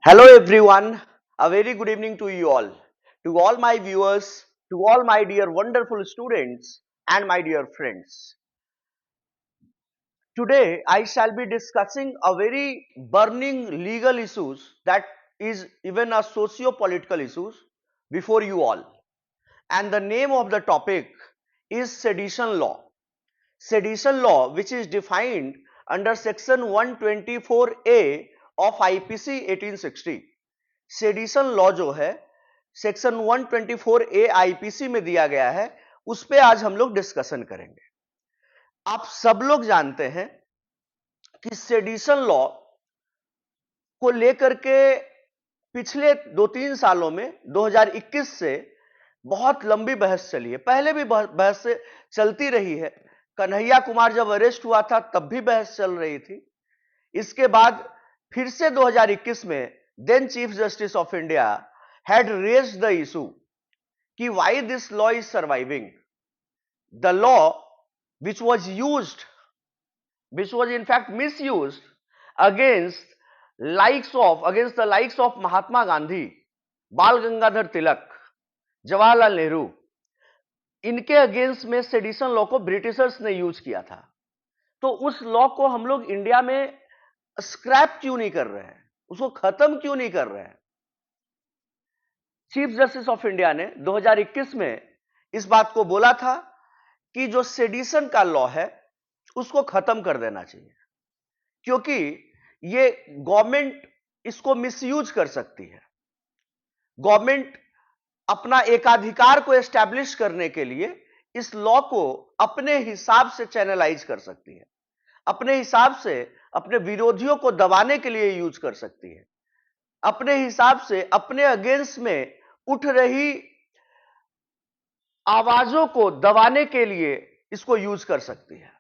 Hello everyone, a very good evening to all my viewers, to all my dear wonderful students and my dear friends. Today I shall be discussing a very burning legal issues that is even a socio-political issues before you all. And the name of the topic is sedition law. Sedition law which is defined under section 124A of IPC 1860. Sedition law जो है section 124A IPC में दिया गया है, उस पे आज हम लोग डिस्कशन करेंगे। आप सब लोग जानते हैं कि सेडिशन लॉ को लेकर के पिछले 2-3 सालों में 2021 से बहुत लंबी बहस चली है। पहले भी बहस चलती रही है। कन्हैया कुमार जब अरेस्ट हुआ था तब भी बहस चल रही थी। इसके बाद फिर से 2021 में then Chief Justice of India had raised the issue कि why this law is surviving. The law which was in fact misused against the likes of Mahatma Gandhi, बाल गंगाधर तिलक, जवाहरलाल नेहरू, इनके अगेंस्ट में सेडिशन लॉ को ब्रिटिशर्स ने use किया था। तो उस लॉ को हम लोग इंडिया में स्क्रैप क्यों नहीं कर रहे हैं, उसको खत्म क्यों नहीं कर रहे हैं? चीफ जस्टिस ऑफ इंडिया ने 2021 में इस बात को बोला था कि जो सेडिशन का लॉ है उसको खत्म कर देना चाहिए, क्योंकि ये गवर्नमेंट इसको मिसयूज कर सकती है। गवर्नमेंट अपना एकाधिकार को एस्टैब्लिश करने के लिए इस लॉ को अपने हिसाब से चैनलाइज कर सकती है, अपने हिसाब से अपने विरोधियों को दबाने के लिए यूज कर सकती है, अपने हिसाब से अपने अगेंस्ट में उठ रही आवाजों को दबाने के लिए इसको यूज कर सकती है।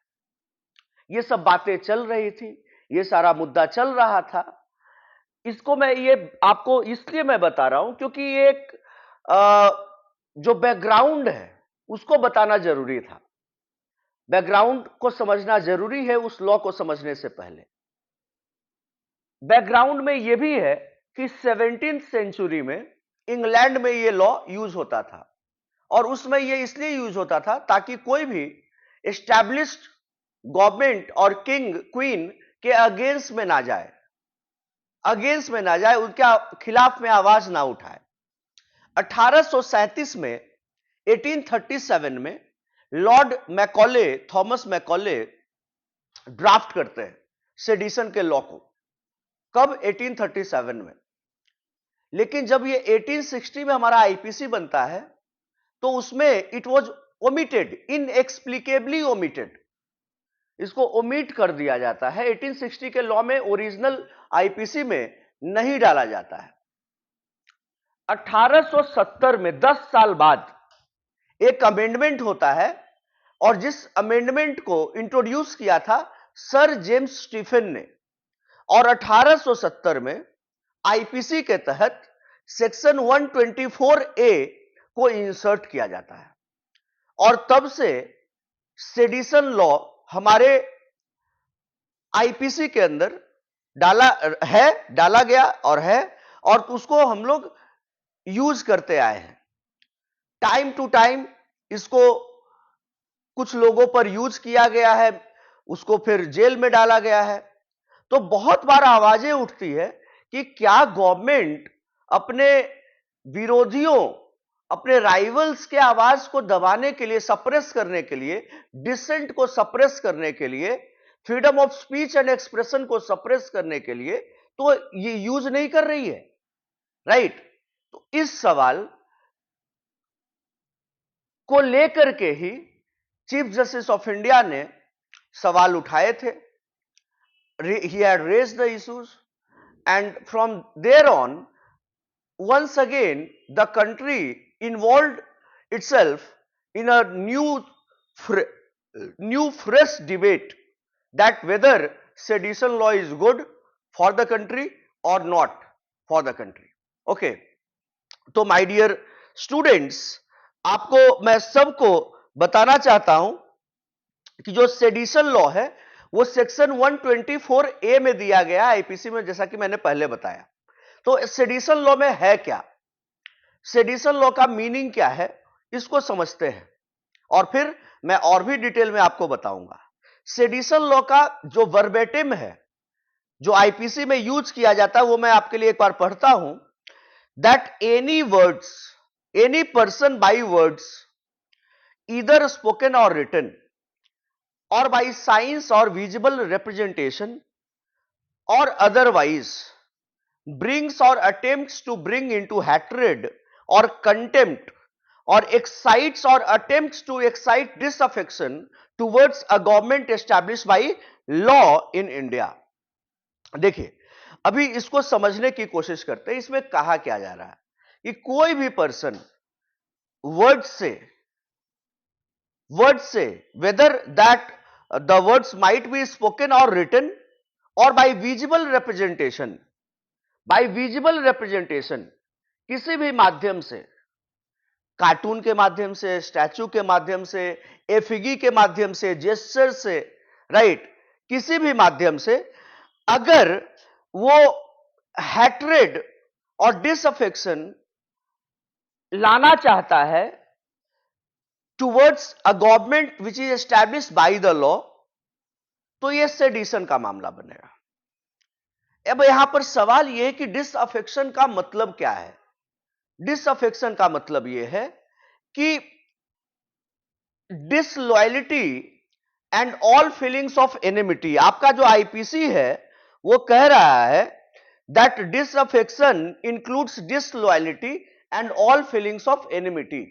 ये सब बातें चल रही थी, ये सारा मुद्दा चल रहा था। इसको मैं ये आपको इसलिए मैं बता रहा हूं क्योंकि ये एक जो बैकग्राउंड है उसको बताना जरूरी था। बैकग्राउंड को समझना जरूरी है उस लॉ को समझने से पहले। बैकग्राउंड में यह भी है कि 17th सेंचुरी में इंग्लैंड में यह लॉ यूज होता था, और उसमें यह इसलिए यूज होता था ताकि कोई भी एस्टैब्लिश्ड गवर्नमेंट और किंग क्वीन के अगेंस्ट में ना जाए, उनके खिलाफ में आवाज ना उठाए। 1837 में 1837 में Lord Macaulay, Thomas Macaulay draft करते हैं सेडिशन के लॉ को। कब? 1837 में। लेकिन जब ये 1860 में हमारा आईपीसी बनता है तो उसमें it was omitted, inexplicably omitted, इसको ओमिट कर दिया जाता है। 1860 के लॉ में ओरिजिनल आईपीसी में नहीं डाला जाता है। 1870 में 10 साल बाद एक अमेंडमेंट होता है, और जिस अमेंडमेंट को इंट्रोड्यूस किया था सर जेम्स स्टीफन ने, और 1870 में आईपीसी के तहत सेक्शन 124A को इंसर्ट किया जाता है, और तब से सेडिशन लॉ हमारे आईपीसी के अंदर डाला गया और उसको हम लोग यूज करते आए हैं। टाइम टू टाइम इसको कुछ लोगों पर यूज किया गया है, उसको फिर जेल में डाला गया है। तो बहुत बार आवाजें उठती है कि क्या गवर्नमेंट अपने विरोधियों, अपने राइवल्स के आवाज को दबाने के लिए, सप्रेस करने के लिए, डिसेंट को सप्रेस करने के लिए, freedom of speech and expression को सप्रेस करने के लिए तो ये यूज नहीं कर रही है, राइट? तो इस सवाल को लेकर के ही चीफ जस्टिस ऑफ इंडिया ने सवाल उठाए थे। He had raised the issues, and from there on, once again the country involved itself in a new fresh debate that whether sedition law is good for the country or not for the country. Okay, तो my dear students, आपको मैं सबको बताना चाहता हूं कि जो sedition law है वो सेक्शन 124A में दिया गया आईपीसी में, जैसा कि मैंने पहले बताया। तो सेडिशन लॉ में है क्या, सेडिशन लॉ का मीनिंग क्या है, इसको समझते हैं और फिर मैं और भी डिटेल में आपको बताऊंगा। सेडिशन लॉ का जो वर्बेटिम है, जो आईपीसी में यूज किया जाता है, वो मैं आपके लिए एक बार पढ़ता हूं। That any words, any person by words either spoken और written or by signs or visible representation or otherwise brings or attempts to bring into hatred or contempt or excites or attempts to excite disaffection towards a government established by law in India। देखिए, अभी इसको समझने की कोशिश करते हैं। इसमें कहा क्या जा रहा है कि कोई भी पर्सन वर्ड से whether that the words might be spoken or written or by visible representation, किसी भी माध्यम से, कार्टून के माध्यम से, स्टैचू के माध्यम से, एफिगी के माध्यम से, जेस्चर से, राइट, किसी भी माध्यम से अगर वो हैट्रेड और डिसअफेक्शन लाना चाहता है towards a government which is established by the law, तो ये सेडिशन का मामला बनेगा। अब यहां पर सवाल यह है कि डिसअफेक्शन का मतलब क्या है। डिसअफेक्शन का मतलब यह है कि disloyalty and all feelings of enmity. आपका जो आईपीसी है वो कह रहा है that disaffection includes disloyalty and all feelings of enmity.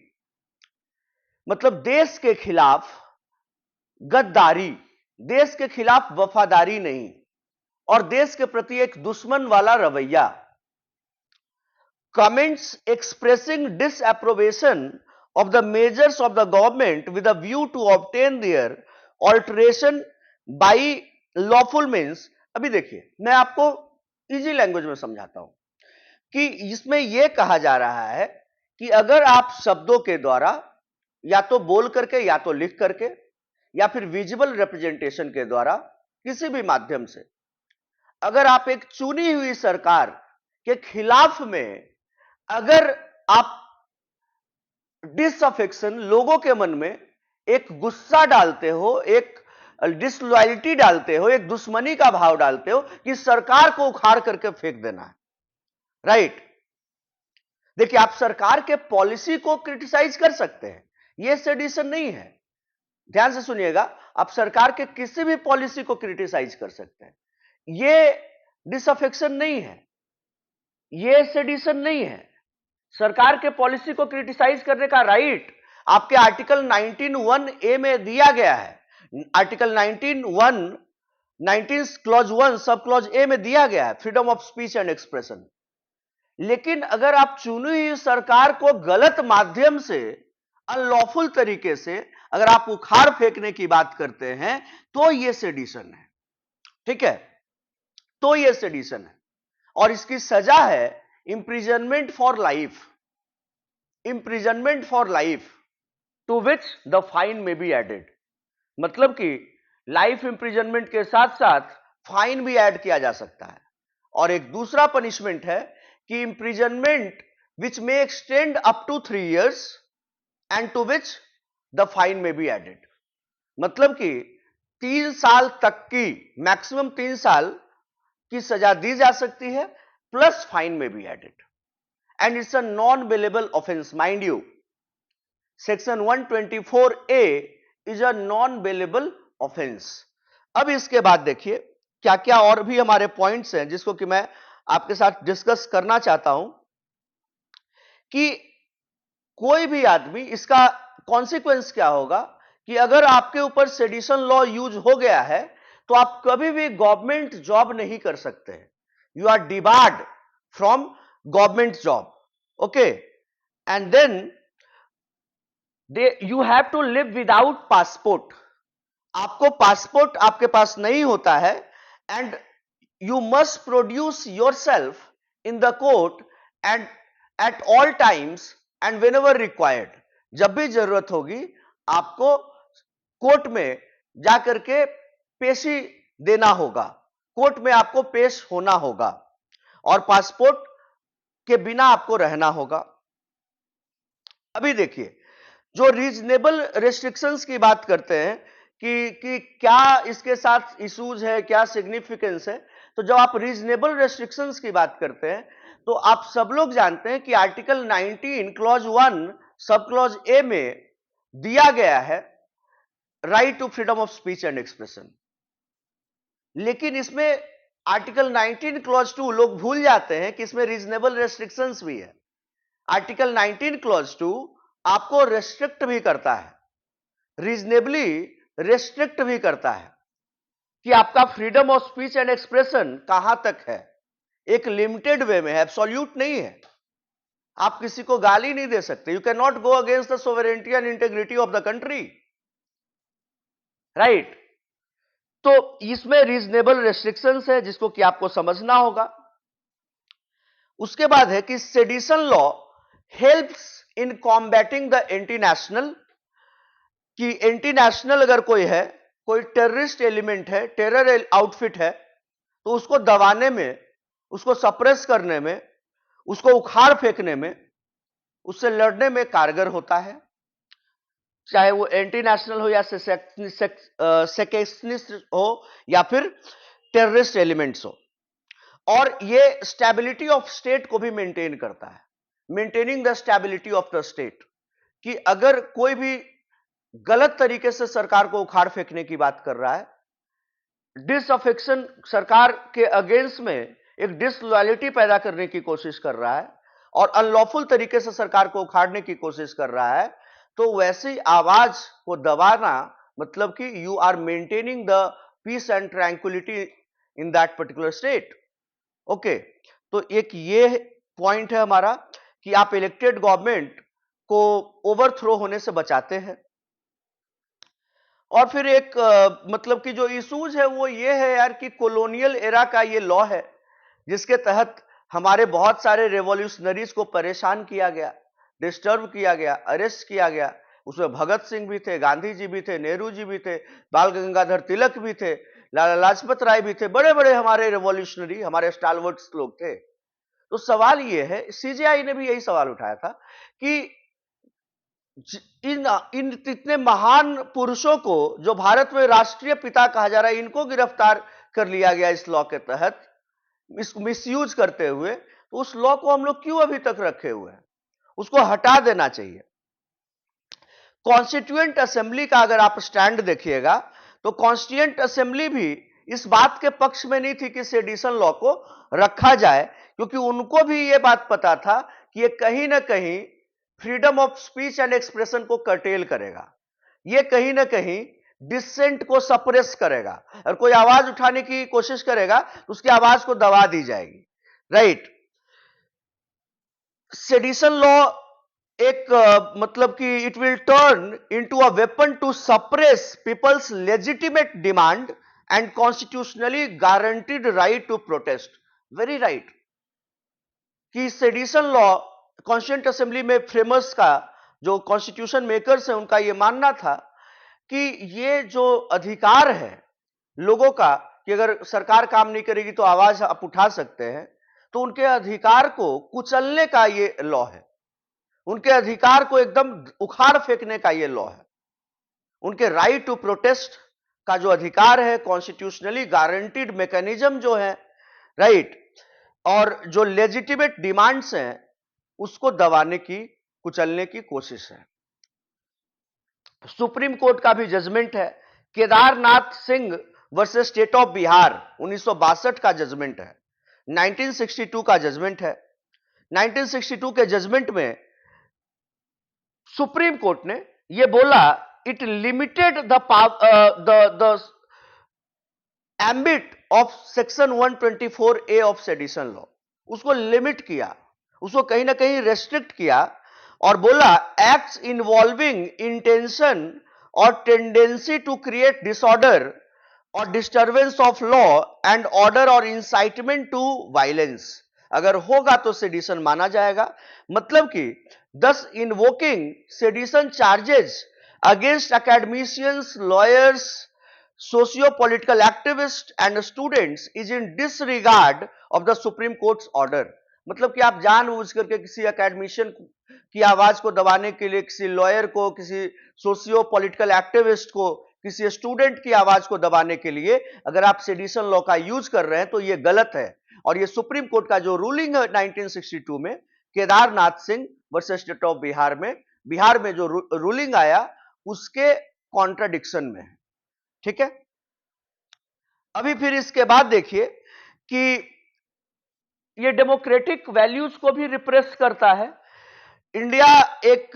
मतलब देश के खिलाफ गद्दारी, देश के खिलाफ वफादारी नहीं और देश के प्रति एक दुश्मन वाला रवैया। Comments expressing disapprobation of the measures of the government with a view to obtain their alteration by lawful means. अभी देखिए, मैं आपको इजी लैंग्वेज में समझाता हूं कि इसमें यह कहा जा रहा है कि अगर आप शब्दों के द्वारा या तो बोल करके या तो लिख करके या फिर विजिबल रिप्रेजेंटेशन के द्वारा किसी भी माध्यम से अगर आप एक चुनी हुई सरकार के खिलाफ में अगर आप डिसअफेक्शन, लोगों के मन में एक गुस्सा डालते हो, एक डिसलॉयल्टी डालते हो, एक दुश्मनी का भाव डालते हो कि सरकार को उखाड़ करके फेंक देना है, राइट। देखिए, आप सरकार के पॉलिसी को क्रिटिसाइज कर सकते हैं, यह सेडिशन नहीं है। ध्यान से सुनिएगा, आप सरकार के किसी भी पॉलिसी को क्रिटिसाइज कर सकते हैं, यह डिसअफेक्शन नहीं है, यह सेडिशन नहीं है। सरकार के पॉलिसी को क्रिटिसाइज करने का राइट आपके आर्टिकल 19(1)(a) में दिया गया है। Article 19 clause 1 sub clause A में दिया गया है, freedom of speech and expression. लेकिन अगर आप चुनी हुई सरकार को गलत माध्यम से, अनलॉफुल तरीके से अगर आप उखाड़ फेंकने की बात करते हैं तो यह सेडिशन है, ठीक है, तो यह सेडिशन है और इसकी सजा है imprisonment for life, imprisonment for life to which the fine may be added। मतलब कि लाइफ इंप्रिजनमेंट के साथ साथ फाइन भी ऐड किया जा सकता है। और एक दूसरा पनिशमेंट है कि imprisonment which may extend up to 3 years and to which the fine may be added. मतलब कि 3 साल तक की, मैक्सिमम 3 साल की सजा दी जा सकती है, plus fine may be added. And it's a non bailable offence, mind you, section 124A is a non bailable offence. अब इसके बाद देखिए क्या क्या और भी हमारे पॉइंट्स हैं जिसको कि मैं आपके साथ डिस्कस करना चाहता हूं कि कोई भी आदमी, इसका कॉन्सिक्वेंस क्या होगा कि अगर आपके ऊपर सेडिशन लॉ यूज हो गया है तो आप कभी भी गवर्नमेंट जॉब नहीं कर सकते, you are debarred from government job, okay. And then you have to live without passport. आपको पासपोर्ट आपके पास नहीं होता है and you must produce yourself in the court and at all times and whenever required. जब भी जरूरत होगी आपको कोर्ट में जाकर के पेशी देना होगा, कोर्ट में आपको पेश होना होगा। और पासपोर्ट के बिना आपको रहना होगा। अभी देखिए, जो रीजनेबल रेस्ट्रिक्शंस की बात करते हैं कि क्या इसके साथ इश्यूज है, क्या सिग्निफिकेंस है, तो जब आप रीजनेबल रेस्ट्रिक्शंस की बात करते हैं तो आप सब लोग जानते हैं कि article 19 clause 1 sub clause A में दिया गया है right to freedom of speech and expression. लेकिन इसमें आर्टिकल 19 क्लॉज 2 लोग भूल जाते हैं कि इसमें रीजनेबल रेस्ट्रिक्शंस भी है। आर्टिकल 19 क्लॉज 2 आपको रेस्ट्रिक्ट भी करता है, रीजनेबली रेस्ट्रिक्ट भी करता है कि आपका freedom of speech and expression कहां तक है, एक लिमिटेड वे में है, एब्सोल्यूट नहीं है। आप किसी को गाली नहीं दे सकते, you can not go against the sovereignty and integrity of the country, right. तो इसमें रीजनेबल रेस्ट्रिक्शंस है जिसको कि आपको समझना होगा। उसके बाद है कि sedition law helps in combating the anti national, कि एंटी नेशनल अगर कोई है, कोई टेररिस्ट एलिमेंट है, टेरर आउटफिट है, तो उसको दबाने में, उसको सप्रेस करने में, उसको उखाड़ फेंकने में, उससे लड़ने में कारगर होता है, चाहे वो एंटी नेशनल हो या सेकेशनिस्ट हो या फिर टेररिस्ट एलिमेंट्स हो। और ये स्टेबिलिटी ऑफ स्टेट को भी मेंटेन करता है, maintaining the stability of the state, कि अगर कोई भी गलत तरीके से सरकार को उखाड़ फेंकने की बात कर रहा है, डिसअफेक्शन सरकार के अगेंस्ट में एक डिसलॉयल्टी पैदा करने की कोशिश कर रहा है और अनलॉफुल तरीके से सरकार को उखाड़ने की कोशिश कर रहा है, तो वैसी आवाज को दबाना मतलब कि you are maintaining the peace and tranquillity in that particular state. Okay, तो एक ये पॉइंट है हमारा कि आप इलेक्टेड गवर्नमेंट को ओवरथ्रो होने से बचाते हैं। और फिर एक मतलब कि जो इश्यूज है वो ये है यार कि कॉलोनियल एरा का ये लॉ है जिसके तहत हमारे बहुत सारे रेवोल्यूशनरीज को परेशान किया गया, डिस्टर्ब किया गया, अरेस्ट किया गया। उसमें भगत सिंह भी थे, गांधी जी भी थे, नेहरू जी भी थे, बाल गंगाधर तिलक भी थे, लाला लाजपत राय भी थे, बड़े बड़े हमारे रेवोल्यूशनरी, हमारे स्टालवर्ड्स लोग थे। तो सवाल ये है, सीजेआई ने भी यही सवाल उठाया था कि इन इन इतने महान पुरुषों को जो भारत में राष्ट्रीय पिता कहा जा रहा है, इनको गिरफ्तार कर लिया गया इस लॉ के तहत, इसको मिसयूज करते हुए, तो उस लॉ को हम लोग क्यों अभी तक रखे हुए हैं? उसको हटा देना चाहिए। कॉन्स्टिट्यूएंट असेंबली का अगर आप स्टैंड देखिएगा तो कॉन्स्टिट्यूएंट असेंबली भी इस बात के पक्ष में नहीं थी कि सेडिशन लॉ को रखा जाए, क्योंकि उनको भी यह बात पता था कि यह कहीं ना कहीं freedom of speech and expression को कर्टेल करेगा, यह कहीं ना कहीं डिसेंट को सप्रेस करेगा, और कोई आवाज उठाने की कोशिश करेगा तो उसकी आवाज को दबा दी जाएगी, राइट। सेडिशन लॉ एक मतलब कि it will turn into a weapon to suppress people's legitimate demand and constitutionally guaranteed right to protest. Very right, कि सेडिशन लॉ कॉन्स्टिट्यूएंट असेंबली में फ्रेमर्स का, जो कॉन्स्टिट्यूशन मेकर्स है, उनका यह मानना था कि ये जो अधिकार है लोगों का कि अगर सरकार काम नहीं करेगी तो आवाज आप उठा सकते हैं, तो उनके अधिकार को कुचलने का ये लॉ है, उनके अधिकार को एकदम उखाड़ फेंकने का ये लॉ है। उनके राइट टू प्रोटेस्ट का जो अधिकार है, कॉन्स्टिट्यूशनली गारंटीड मैकेनिज्म जो है, राइट, और जो लेजिटिमेट डिमांड्स हैं उसको दबाने की, कुचलने की कोशिश है। सुप्रीम कोर्ट का भी जजमेंट है, Kedarnath Singh versus state of Bihar 1962 का जजमेंट है, 1962 का जजमेंट है। 1962 के जजमेंट में सुप्रीम कोर्ट ने यह बोला, it limited the ambit of section 124A of sedition law, उसको लिमिट किया, उसको कहीं ना कहीं रेस्ट्रिक्ट किया और बोला एक्ट्स इन्वॉल्विंग इंटेंशन और टेंडेंसी टू क्रिएट डिसऑर्डर और disturbance of law and order और इंसाइटमेंट टू वायलेंस, अगर होगा तो सेडिशन माना जाएगा। मतलब कि thus invoking sedition charges against academicians, lawyers, socio-political activists and students is in disregard of the Supreme Court's order। मतलब कि आप जानबूझ करके किसी एकेडमिशियन की आवाज को दबाने के लिए, किसी लॉयर को, किसी सोशियो पॉलिटिकल एक्टिविस्ट को, किसी स्टूडेंट की आवाज को दबाने के लिए अगर आप सेडिशन लॉ का यूज कर रहे हैं तो यह गलत है। और ये सुप्रीम कोर्ट का जो रूलिंग है 1962 में Kedarnath Singh versus state of Bihar में जो रूलिंग आया उसके कॉन्ट्राडिक्शन में है। ठीक है, अभी फिर इसके बाद देखिए कि ये डेमोक्रेटिक वैल्यूज को भी रिप्रेस करता है। इंडिया एक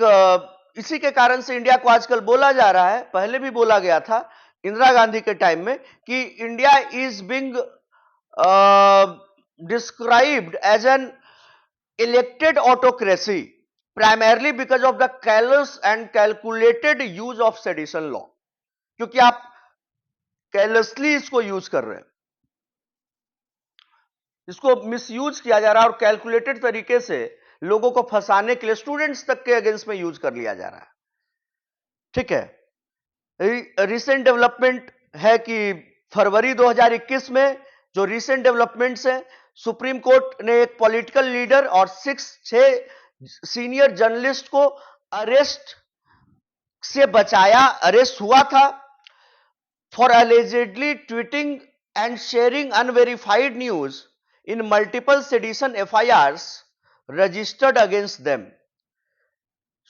इसी के कारण से इंडिया को आजकल बोला जा रहा है, पहले भी बोला गया था इंदिरा गांधी के टाइम में, कि India is being described as an elected autocracy primarily because of the callous and calculated use of sedition law, क्योंकि आप कैलसली इसको यूज कर रहे हैं, इसको मिसयूज किया जा रहा है और कैलकुलेटेड तरीके से लोगों को फंसाने के लिए स्टूडेंट्स तक के अगेंस्ट में यूज कर लिया जा रहा है। ठीक है, रिसेंट डेवलपमेंट है कि फरवरी 2021 में जो रिसेंट डेवलपमेंट्स हैं, सुप्रीम कोर्ट ने एक पॉलिटिकल लीडर और 6 सीनियर जर्नलिस्ट को अरेस्ट से बचाया, अरेस्ट हुआ था for allegedly tweeting and sharing unverified news in multiple sedition FIRs registered against them.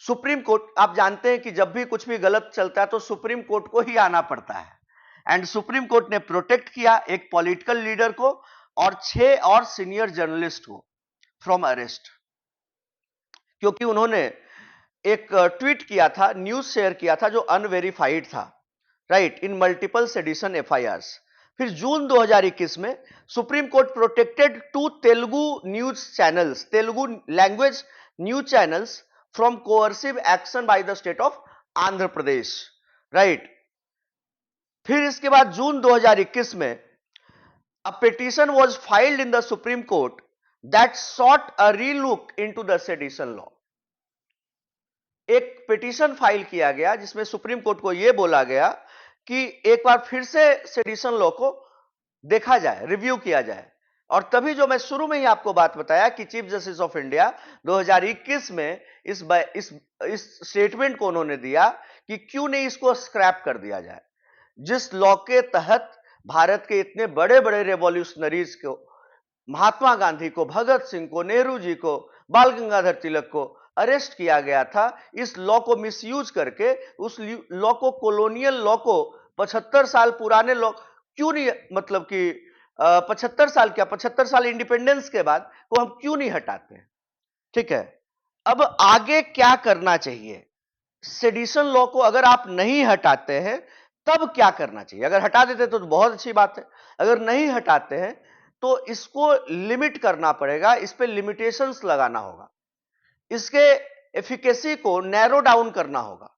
Supreme court, आप जानते हैं कि जब भी कुछ भी गलत चलता है तो सुप्रीम कोर्ट को ही आना पड़ता है, एंड सुप्रीम कोर्ट ने प्रोटेक्ट किया एक पॉलिटिकल लीडर को और 6 और सीनियर जर्नलिस्ट को फ्रॉम अरेस्ट, क्योंकि उन्होंने एक ट्वीट किया था, न्यूज शेयर किया था जो अनवेरिफाइड था, right, in multiple sedition FIRs। फिर जून 2021 में supreme court protected 2 Telugu news channels, Telugu language news channels from coercive action by the state of Andhra Pradesh, right. फिर इसके बाद जून 2021 में a petition was filed in the supreme court that sought a relook into the sedition law. एक petition file किया गया जिसमें supreme court को यह बोला गया कि एक बार फिर से सेडिशन लॉ को देखा जाए, रिव्यू किया जाए। और तभी जो मैं शुरू में ही आपको बात बताया कि चीफ जस्टिस ऑफ इंडिया 2021 में इस स्टेटमेंट को उन्होंने दिया कि क्यों नहीं इसको स्क्रैप कर दिया जाए, जिस लॉ के तहत भारत के इतने बड़े बड़े रेवोल्यूशनरीज को, महात्मा गांधी को, भगत सिंह को, नेहरू जी को, बाल गंगाधर तिलक को अरेस्ट किया गया था। इस लॉ को मिसयूज करके, उस लॉ को, कॉलोनियल लॉ को, 75 साल पुराने लॉ क्यों नहीं, मतलब कि 75 साल क्या, 75 साल इंडिपेंडेंस के बाद को हम क्यों नहीं हटाते हैं। ठीक है, अब आगे क्या करना चाहिए, सेडिशन लॉ को अगर आप नहीं हटाते हैं तब क्या करना चाहिए। अगर हटा देते तो बहुत अच्छी बात है, अगर नहीं हटाते हैं तो इसको लिमिट करना पड़ेगा, इस पे लिमिटेशंस लगाना होगा, इसके एफिकेसी को नैरो डाउन करना होगा।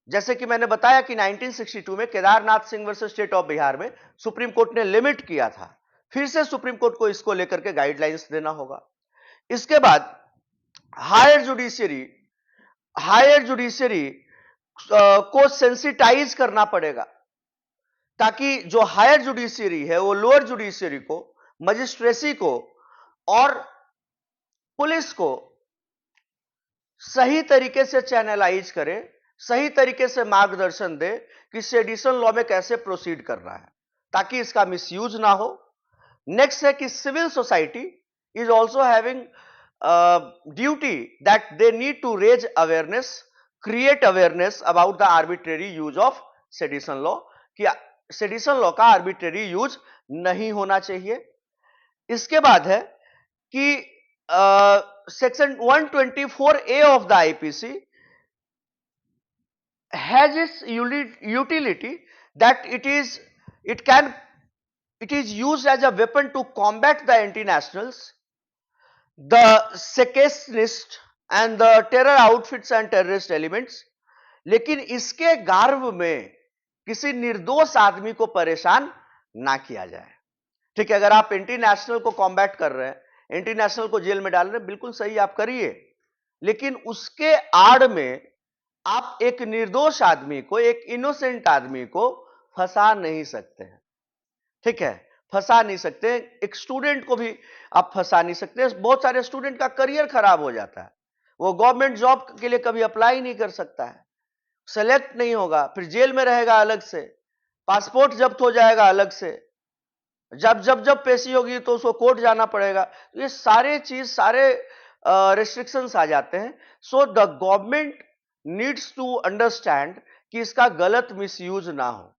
जैसे कि मैंने बताया कि 1962 में Kedarnath Singh versus state of Bihar में सुप्रीम कोर्ट ने लिमिट किया था, फिर से सुप्रीम कोर्ट को इसको लेकर के गाइडलाइंस देना होगा। इसके बाद हायर जुडिशियरी को सेंसिटाइज करना पड़ेगा, ताकि जो हायर जुडिशियरी है वो लोअर जुडिशियरी को, मजिस्ट्रेसी को और पुलिस को सही तरीके से चैनलाइज करे, सही तरीके से मार्गदर्शन दे कि सेडिशन लॉ में कैसे प्रोसीड करना है, ताकि इसका मिसयूज ना हो। नेक्स्ट है कि civil society is also having duty that they need to raise awareness, create awareness about the arbitrary use of sedition law, कि सेडिशन लॉ का आर्बिट्रेरी यूज नहीं होना चाहिए। इसके बाद है कि section 124A of the IPC has its utility that it is used as a weapon to combat the anti-nationals, the secessionists and the terror outfits and terrorist elements। लेकिन इसके गर्भ में किसी निर्दोष आदमी को परेशान ना किया जाए। ठीक है, अगर आप एंटी नेशनल को कॉम्बैट कर रहे हैं, एंटी नेशनल को जेल में डाल रहे हैं, बिल्कुल सही आप करिए, लेकिन उसके आड़ में आप एक निर्दोष आदमी को, एक इनोसेंट आदमी को फंसा नहीं सकते हैं। ठीक है, फंसा नहीं सकते, एक स्टूडेंट को भी आप फंसा नहीं सकते। बहुत सारे स्टूडेंट का करियर खराब हो जाता है, वो गवर्नमेंट जॉब के लिए कभी अप्लाई नहीं कर सकता है, सेलेक्ट नहीं होगा, फिर जेल में रहेगा अलग से, पासपोर्ट जब्त हो जाएगा अलग से, जब पेशी होगी तो उसको कोर्ट जाना पड़ेगा। ये सारे चीज, सारे रेस्ट्रिक्शंस आ जाते हैं। So the government needs to understand कि इसका गलत मिसयूज ना हो,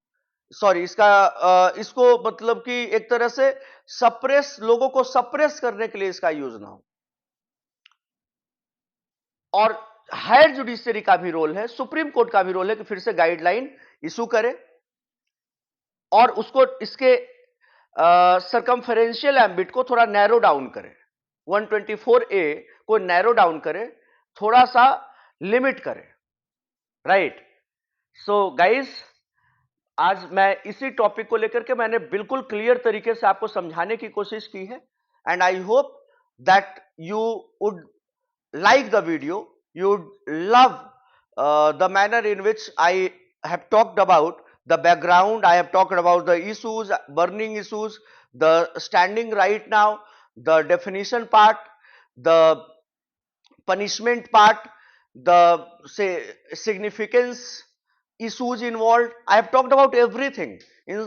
सॉरी इसको मतलब कि एक तरह से सप्रेस, लोगों को सप्रेस करने के लिए इसका यूज ना हो। और हायर जुडिशरी का भी रोल है, सुप्रीम कोर्ट का भी रोल है कि फिर से गाइडलाइन इशू करे और उसको इसके सरकमफेरेंशियल एम्बिट को थोड़ा नैरो डाउन करे, 124A को नैरो डाउन करे, थोड़ा सा लिमिट करे, राइट। सो गाइस, आज मैं इसी टॉपिक को लेकर के मैंने बिल्कुल क्लियर तरीके से आपको समझाने की कोशिश की है, and I hope that you would like the video, you love the manner in which I have talked about the background, I have talked about the issues, burning issues, the standing right now, the definition part, the punishment part, the say significance issues involved. I have talked about everything in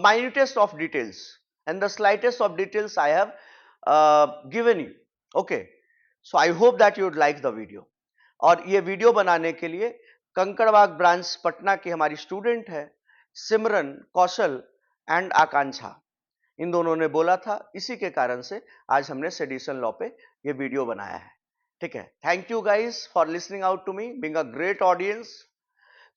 minutest of details, and the slightest of details I have given you. Okay, so I hope that you would like the video. और ये video बनाने के लिए Kankarbagh branch Patna की हमारी student है सिमरन, कौशल and आकांक्षा, इन दोनों ने बोला था, इसी के कारण से आज हमने सेडिशन लॉ पे ये वीडियो बनाया है। ठीक है, thank you guys for listening out to me, being a great audience.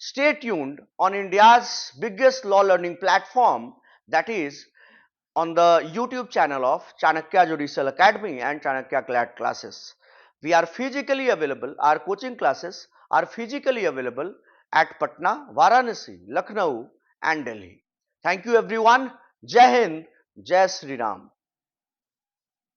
Stay tuned on India's biggest law learning platform, that is on the YouTube channel of Chanakya Judicial Academy and Chanakya CLAT classes. We are physically available, our coaching classes are physically available at Patna, Varanasi, Lucknow and Delhi. Thank you everyone. Jai Hind, Jai Sri Ram.